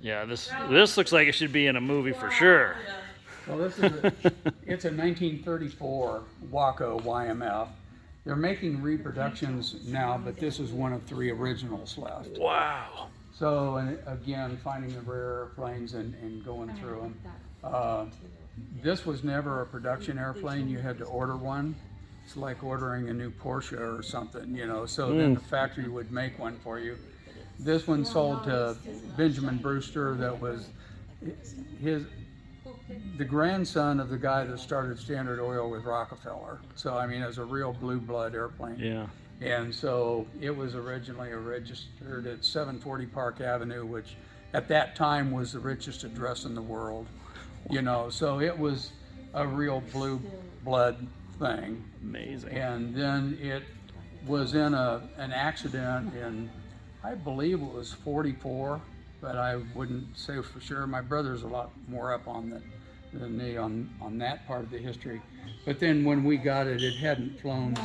Yeah, this looks like it should be in a movie for sure. Well, it's a 1934 Waco YMF. They're making reproductions now, but this is one of 3 originals left. Wow. So, and again, finding the rare airplanes and going through them. This was never a production airplane. You had to order one. It's like ordering a new Porsche or something, you know, so then the factory would make one for you. This one sold to Benjamin Brewster, that was the grandson of the guy that started Standard Oil with Rockefeller. So, I mean, it was a real blue blood airplane. Yeah. And so it was originally registered at 740 Park Avenue, which at that time was the richest address in the world. You know, so it was a real blue blood thing. Amazing. And then it was in an accident in, I believe it was 44, but I wouldn't say for sure. My brother's a lot more up on that than me on that part of the history. But then when we got it, it hadn't flown,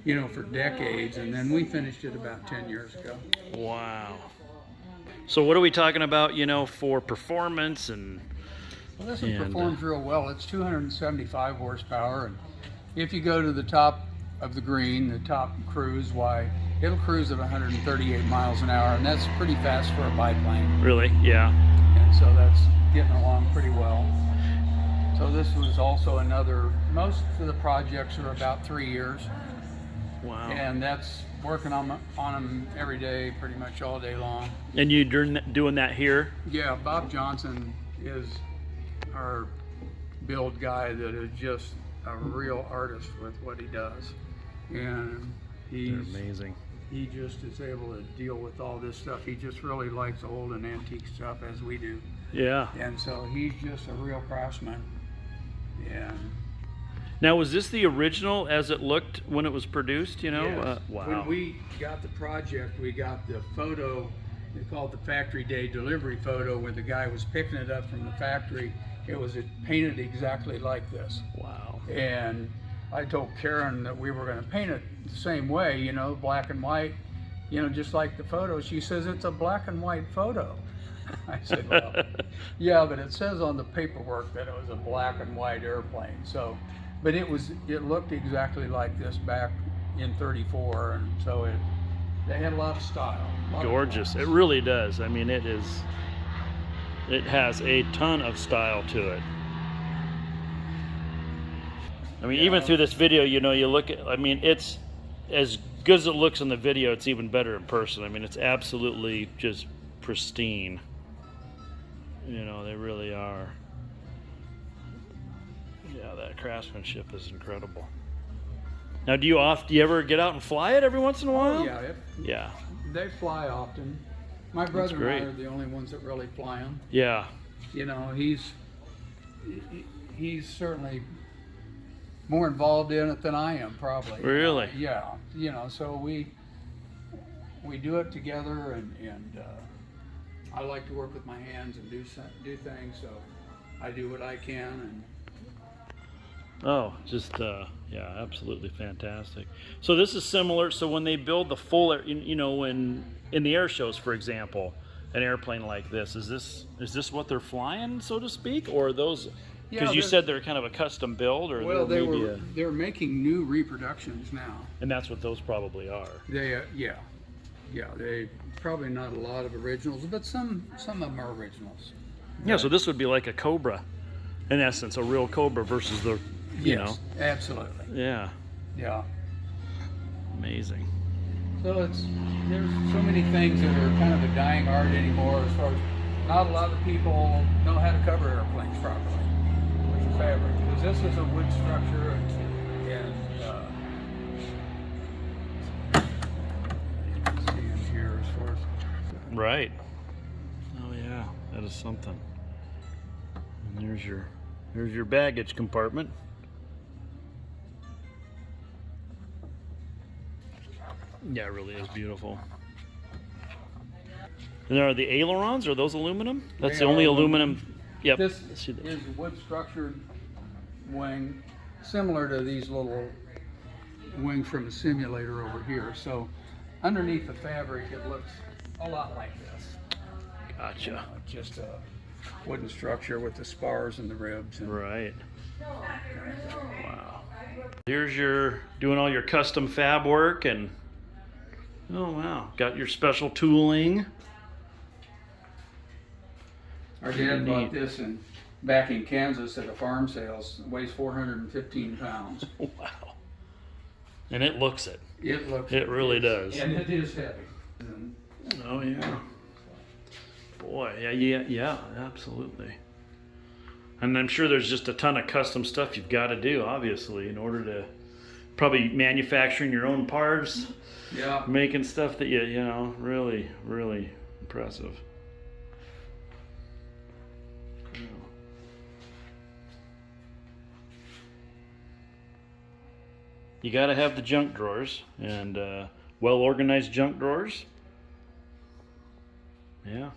you know, for decades, and then we finished it about 10 years ago. Wow. So what are we talking about, you know, for performance and... Well, this one performs real well. It's 275 horsepower, and if you go to the top of the green, the top cruise, why, it'll cruise at 138 miles an hour, and that's pretty fast for a biplane. Really? Yeah. And so that's getting along pretty well. So this was also another, most of the projects are about 3 years. Wow. And that's working on them every day, pretty much all day long. And you doing that here? Yeah, Bob Johnson is our build guy that is just a real artist with what he does. And They're amazing. He just is able to deal with all this stuff. He just really likes old and antique stuff, as we do. Yeah. And so he's just a real craftsman. And now, was this the original as it looked when it was produced, you know? yes. Wow. When we got the project, we got the photo, they call it the factory day delivery photo, where the guy was picking it up from the factory. It was painted exactly like this. Wow. And I told Karen that we were going to paint it the same way, you know, black and white, you know, just like the photo. She says, it's a black and white photo. I said, well, yeah, but it says on the paperwork that it was a black and white airplane. So, but it looked exactly like this back in 34, and so they had a lot of style. Gorgeous. It really does. I mean, it has a ton of style to it. I mean, even through this video, you know, you look at, I mean, it's as good as it looks in the video, it's even better in person. I mean, it's absolutely just pristine. You know, they really are. Yeah, that craftsmanship is incredible. Now, do you ever get out and fly it every once in a while? Oh, yeah. Yeah. They fly often. My brother and I are the only ones that really fly them. Yeah. You know, he's certainly more involved in it than I am, probably. Really? Yeah. You know, so we do it together, and I like to work with my hands and do things, so I do what I can. And oh, just yeah, absolutely fantastic. So this is similar. So when they build the full, you know, in the air shows, for example, an airplane like this, is this what they're flying, so to speak, or are those? Because you said they're kind of a custom build, or well, they're making new reproductions now, and that's what those probably are. They they probably not a lot of originals, but some of them are originals. Yeah, so this would be like a Cobra, in essence, a real Cobra versus the, you know. Absolutely. Yeah. Yeah. Amazing. So there's so many things that are kind of a dying art anymore, as far as not a lot of people know how to cover airplanes properly with the fabric, because this is a wood structure, and see in here as far as right. Oh yeah, that is something. And there's your baggage compartment. Yeah, it really is beautiful. And there are the ailerons. Are those aluminum? That's the only aluminum. Yep. This is a wood structured wing, similar to these little wings from a simulator over here. So underneath the fabric, it looks a lot like this. Gotcha. Just a wooden structure with the spars and the ribs. And Right. Wow. Here's your doing all your custom fab work, and oh wow, got your special tooling. Our dad bought Neat. this back in Kansas at a farm sales. It weighs 415 pounds. Wow. And it looks it. It really does. And it is heavy. Oh yeah. Boy, yeah, absolutely. And I'm sure there's just a ton of custom stuff you've got to do, obviously, in order to probably manufacturing your own parts, Yeah. making stuff that you know, really, really impressive. You got to have the junk drawers, and well organized junk drawers. Yeah.